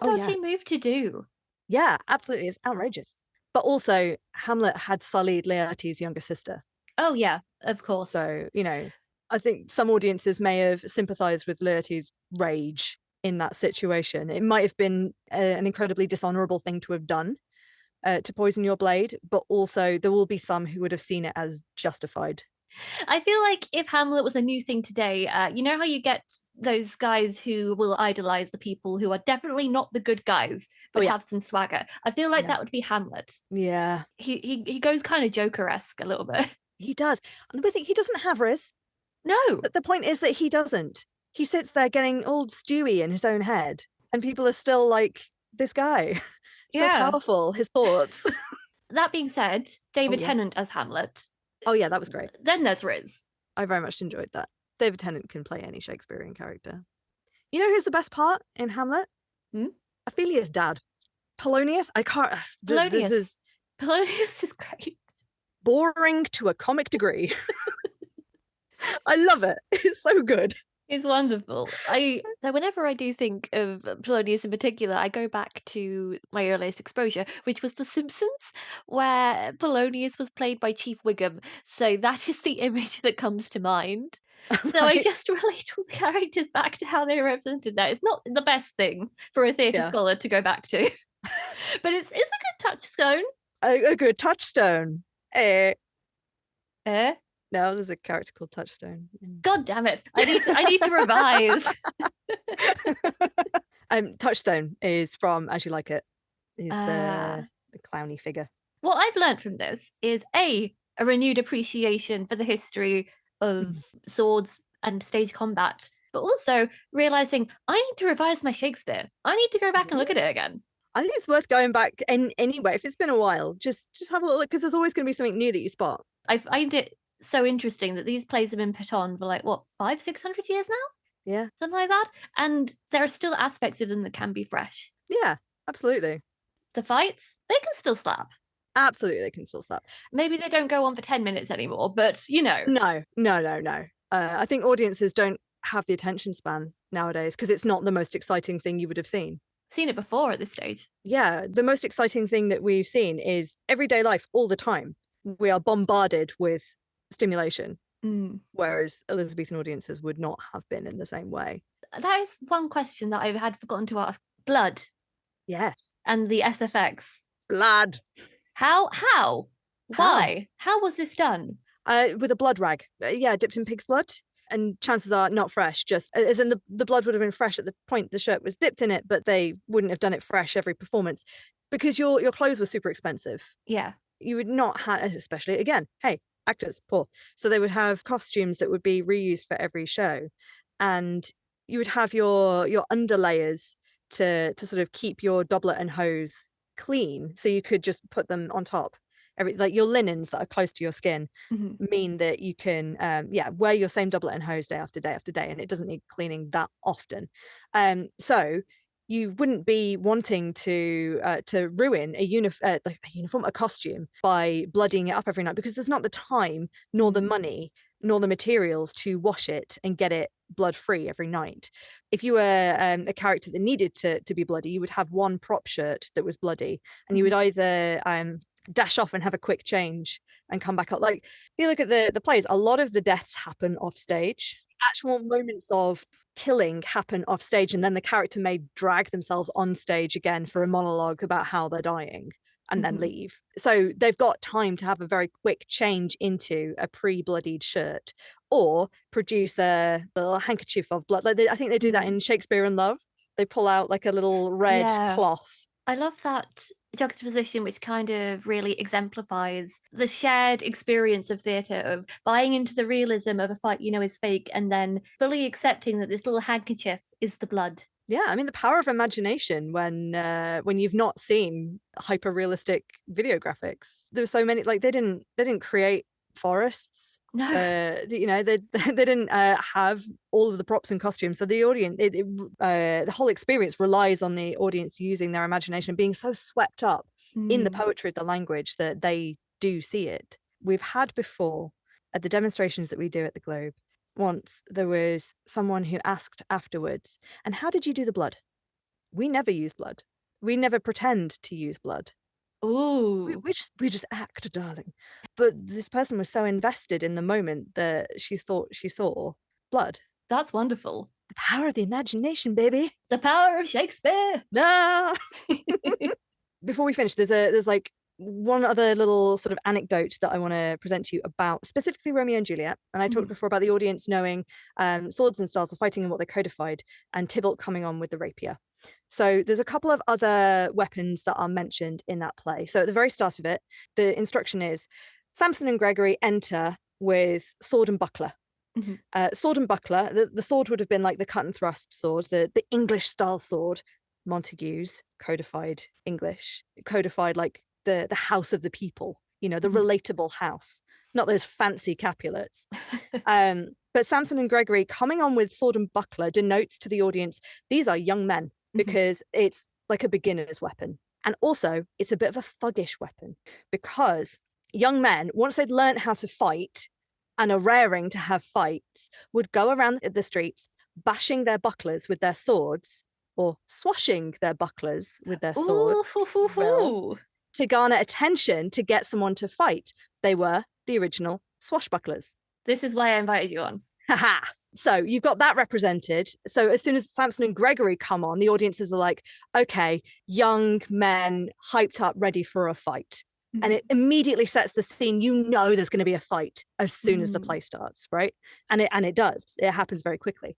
dodgy move to do. Yeah, absolutely. It's outrageous. But also, Hamlet had sullied Laertes' younger sister. Oh, yeah, of course. So, I think some audiences may have sympathized with Laertes' rage in that situation. It might have been an incredibly dishonorable thing to have done, to poison your blade, but also there will be some who would have seen it as justified. I feel like if Hamlet was a new thing today, you know how you get those guys who will idolize the people who are definitely not the good guys, but have some swagger. I feel like that would be Hamlet. Yeah. He goes kind of Joker-esque a little bit. He does. And the thing, he doesn't have Riz. No. But the point is that he doesn't. He sits there getting old Stewie in his own head, and people are still like, this guy, so powerful, his thoughts. That being said, David Tennant as Hamlet. Oh yeah, that was great. Then there's Riz. I very much enjoyed that. David Tennant can play any Shakespearean character. You know who's the best part in Hamlet? Ophelia's dad. Polonius? I can't... Polonius is great. Boring to a comic degree. I love it. It's so good. It's wonderful. Whenever I do think of Polonius in particular, I go back to my earliest exposure, which was The Simpsons, where Polonius was played by Chief Wiggum. So that is the image that comes to mind. So I just relate all the characters back to how they were represented there. It's not the best thing for a theatre scholar to go back to, but it's a good touchstone. A good touchstone. No, there's a character called Touchstone. God damn it. I need to revise. Touchstone is from As You Like It. He's the clowny figure. What I've learned from this is a renewed appreciation for the history of swords and stage combat, but also realizing I need to revise my Shakespeare. I need to go back and look at it again. I think it's worth going back anyway. If it's been a while, just have a look, because there's always going to be something new that you spot. I find it so interesting that these plays have been put on for like what 500-600 years now, something like that, and there are still aspects of them that can be fresh. Yeah, absolutely. The fights, they can still slap. Absolutely, they can still slap. Maybe they don't go on for 10 minutes anymore, but no. I think audiences don't have the attention span nowadays, because it's not the most exciting thing you would have seen. Seen it before at this stage. Yeah, the most exciting thing that we've seen is everyday life all the time. We are bombarded with stimulation, whereas Elizabethan audiences would not have been in the same way. That is one question that I had forgotten to ask. Blood. Yes. And the SFX. Blood. How? Why? How was this done? With a blood rag. Yeah, dipped in pig's blood. And chances are not fresh, just as in the blood would have been fresh at the point the shirt was dipped in it, but they wouldn't have done it fresh every performance because your clothes were super expensive. Yeah. You would not have, especially again, hey, actors, poor. So they would have costumes that would be reused for every show. And you would have your underlayers to sort of keep your doublet and hose clean. So you could just put them on top. Like your linens that are close to your skin mean that you can wear your same doublet and hose day after day after day, and it doesn't need cleaning that often. So you wouldn't be wanting to ruin a costume by bloodying it up every night, because there's not the time nor the money nor the materials to wash it and get it blood free every night. If you were a character that needed to be bloody, you would have one prop shirt that was bloody, and you would either dash off and have a quick change and come back up. Like, if you look at the plays, a lot of the deaths happen off stage. Actual moments of killing happen off stage, and then the character may drag themselves on stage again for a monologue about how they're dying and then leave. So they've got time to have a very quick change into a pre-bloodied shirt, or produce a little handkerchief of blood. Like I think they do that in Shakespeare in Love. They pull out like a little red cloth. I love that juxtaposition, which kind of really exemplifies the shared experience of theatre, of buying into the realism of a fight you know is fake, and then fully accepting that this little handkerchief is the blood. Yeah, I mean, the power of imagination when you've not seen hyper realistic video graphics. There were so many, like they didn't create forests. No. They didn't have all of the props and costumes. So the audience, the whole experience relies on the audience using their imagination, being so swept up in the poetry of the language that they do see it. We've had before at the demonstrations that we do at the Globe, once there was someone who asked afterwards, and how did you do the blood? We never use blood. We never pretend to use blood. Ooh. We just act, darling. But this person was so invested in the moment that she thought she saw blood. That's wonderful. The power of the imagination, baby. The power of Shakespeare. Ah! Before we finish, there's like one other little sort of anecdote that I want to present to you about specifically Romeo and Juliet. And I talked before about the audience knowing swords and styles of fighting and what they codified, and Tybalt coming on with the rapier. So there's a couple of other weapons that are mentioned in that play. So at the very start of it, the instruction is Samson and Gregory enter with sword and buckler. Sword and buckler, the sword would have been like the cut and thrust sword, the English style sword, Montague's codified English, codified like the house of the people, the relatable house, not those fancy Capulets. But Samson and Gregory coming on with sword and buckler denotes to the audience, these are young men, because it's like a beginner's weapon. And also it's a bit of a thuggish weapon, because young men, once they'd learned how to fight and are raring to have fights, would go around the streets bashing their bucklers with their swords, or swashing their bucklers with their swords, to garner attention, to get someone to fight. They were the original swashbucklers. This is why I invited you on. Haha. So you've got that represented. So as soon as Samson and Gregory come on, the audiences are like, okay, young men hyped up, ready for a fight. And it immediately sets the scene. There's going to be a fight as soon as the play starts, right? And it does. It happens very quickly.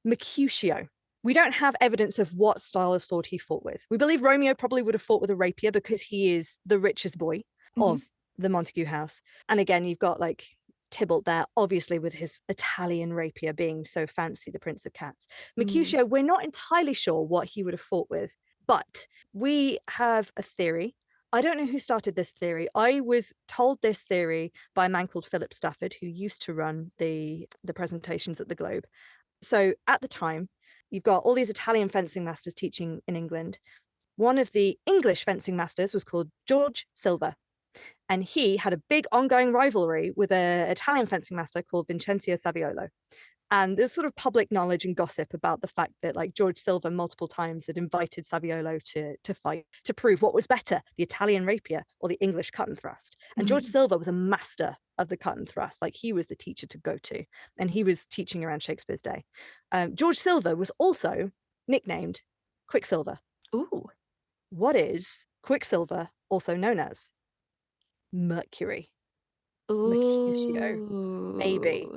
Mercutio. We don't have evidence of what style of sword he fought with. We believe Romeo probably would have fought with a rapier, because he is the richest boy of the Montague house. And again, you've got like Tybalt there, obviously with his Italian rapier being so fancy, the Prince of Cats. Mercutio, we're not entirely sure what he would have fought with, but we have a theory. I don't know who started this theory. I was told this theory by a man called Philip Stafford, who used to run the presentations at the Globe. So at the time, you've got all these Italian fencing masters teaching in England. One of the English fencing masters was called George Silver, and he had a big ongoing rivalry with an Italian fencing master called Vincenzo Saviolo. And there's sort of public knowledge and gossip about the fact that like George Silver multiple times had invited Saviolo to fight, to prove what was better, the Italian rapier or the English cut and thrust. And George Silver was a master of the cut and thrust. Like, he was the teacher to go to, and he was teaching around Shakespeare's day. George Silver was also nicknamed Quicksilver. Ooh. What is Quicksilver also known as? Mercury. Mercutio, maybe.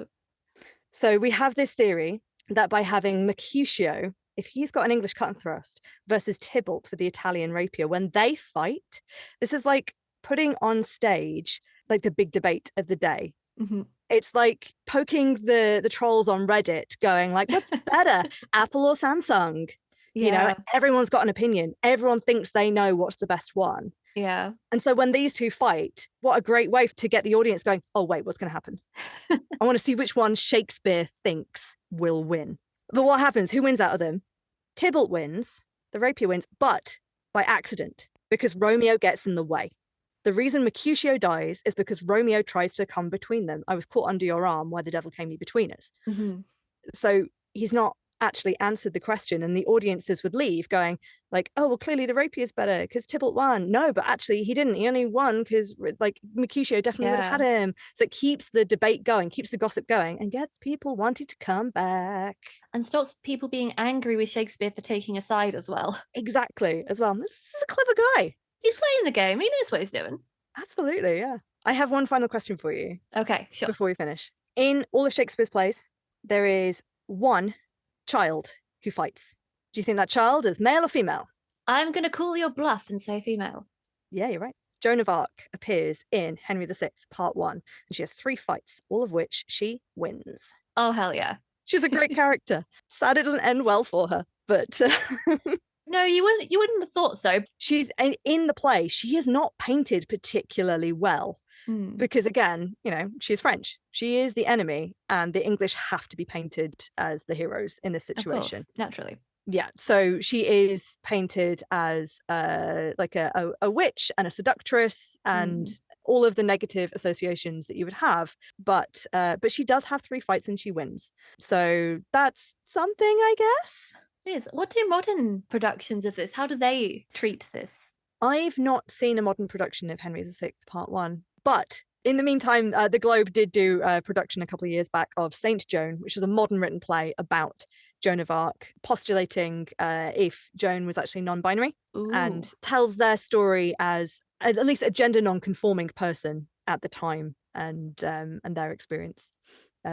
So we have this theory that by having Mercutio, if he's got an English cut and thrust, versus Tybalt for the Italian rapier, when they fight, this is like putting on stage like the big debate of the day. Mm-hmm. It's like poking the trolls on Reddit, going like, what's better, Apple or Samsung? Yeah. You know, everyone's got an opinion. Everyone thinks they know what's the best one. Yeah. And so when these two fight, what a great way to get the audience going, oh, wait, what's going to happen? I want to see which one Shakespeare thinks will win. But what happens? Who wins out of them? Tybalt wins, the rapier wins, but by accident, because Romeo gets in the way. The reason Mercutio dies is because Romeo tries to come between them. I was caught under your arm, why the devil came you between us. Mm-hmm. So he's not actually answered the question, and the audiences would leave going like, oh, well, clearly the rapier's better because Tybalt won. No, but actually he didn't. He only won because like Mercutio definitely would have had him. So it keeps the debate going, keeps the gossip going, and gets people wanting to come back. And stops people being angry with Shakespeare for taking a side as well. Exactly, as well. This is a clever guy. He's playing the game. He knows what he's doing. Absolutely, yeah. I have one final question for you. Okay, sure. Before we finish. In all of Shakespeare's plays, there is one child who fights. Do you think that child is male or female? I'm going to call your bluff and say female. Yeah, you're right. Joan of Arc appears in Henry VI, Part 1, and she has 3 fights, all of which she wins. Oh, hell yeah. She's a great character. Sad it doesn't end well for her, but... No, you wouldn't have thought so. She's in the play, she is not painted particularly well. Because again, you know, she's French. She is the enemy, and the English have to be painted as the heroes in this situation. Of course, naturally. Yeah, so she is painted as like a witch and a seductress and all of the negative associations that you would have. But she does have 3 fights and she wins. So that's something, I guess. It is. What do modern productions of this? How do they treat this? I've not seen a modern production of Henry VI Part 1. But in the meantime, the Globe did do a production a couple of years back of Saint Joan, which is a modern written play about Joan of Arc, postulating if Joan was actually non-binary. Ooh. And tells their story as at least a gender non-conforming person at the time and their experience,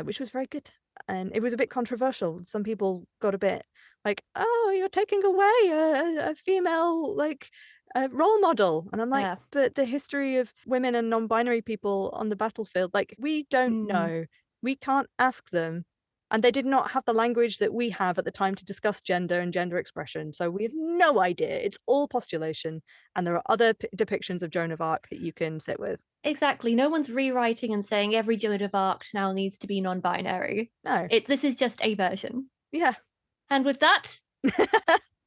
which was very good. And it was a bit controversial. Some people got a bit like, oh, you're taking away a female like role model. And I'm like, but the history of women and non-binary people on the battlefield, like, we don't know. We can't ask them. And they did not have the language that we have at the time to discuss gender and gender expression. So we have no idea. It's all postulation. And there are other depictions of Joan of Arc that you can sit with. Exactly. No one's rewriting and saying every Joan of Arc now needs to be non-binary. No. This is just a version. Yeah. And with that,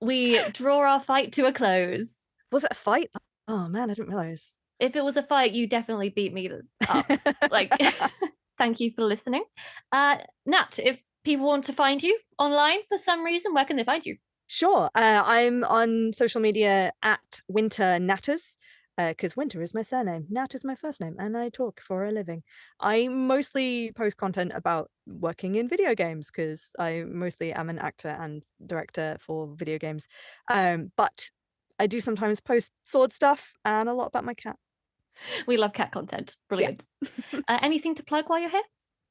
we draw our fight to a close. Was it a fight? Oh, man, I didn't realise. If it was a fight, you definitely beat me up. Like... Thank you for listening. Nat, if people want to find you online for some reason, where can they find you? Sure. I'm on social media at Winter Natters, because Winter is my surname. Nat is my first name, and I talk for a living. I mostly post content about working in video games, because I mostly am an actor and director for video games. But I do sometimes post sword stuff and a lot about my cat. We love cat content. Brilliant. Yeah. Anything to plug while you're here?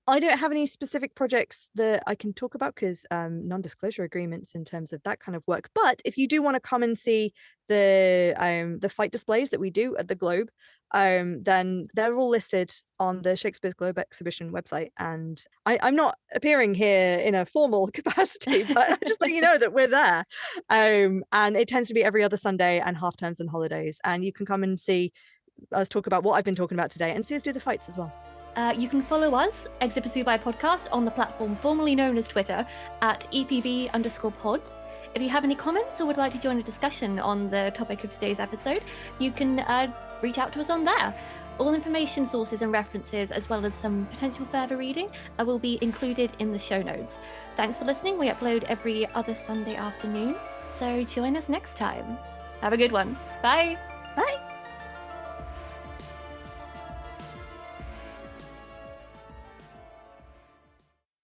I don't have any specific projects that I can talk about because non-disclosure agreements in terms of that kind of work. But if you do want to come and see the fight displays that we do at the Globe, then they're all listed on the Shakespeare's Globe exhibition website. And I'm not appearing here in a formal capacity, but I just let you know that we're there. And it tends to be every other Sunday and half terms and holidays. And you can come and see us talk about what I've been talking about today and see us do the fights as well. You can follow us, Exhibit by Podcast, on the platform formerly known as Twitter at EPV_pod. If you have any comments or would like to join a discussion on the topic of today's episode, you can reach out to us on there. All information sources and references, as well as some potential further reading, will be included in the show notes. Thanks for listening. We upload every other Sunday afternoon, so join us next time. Have a good one. Bye. Bye.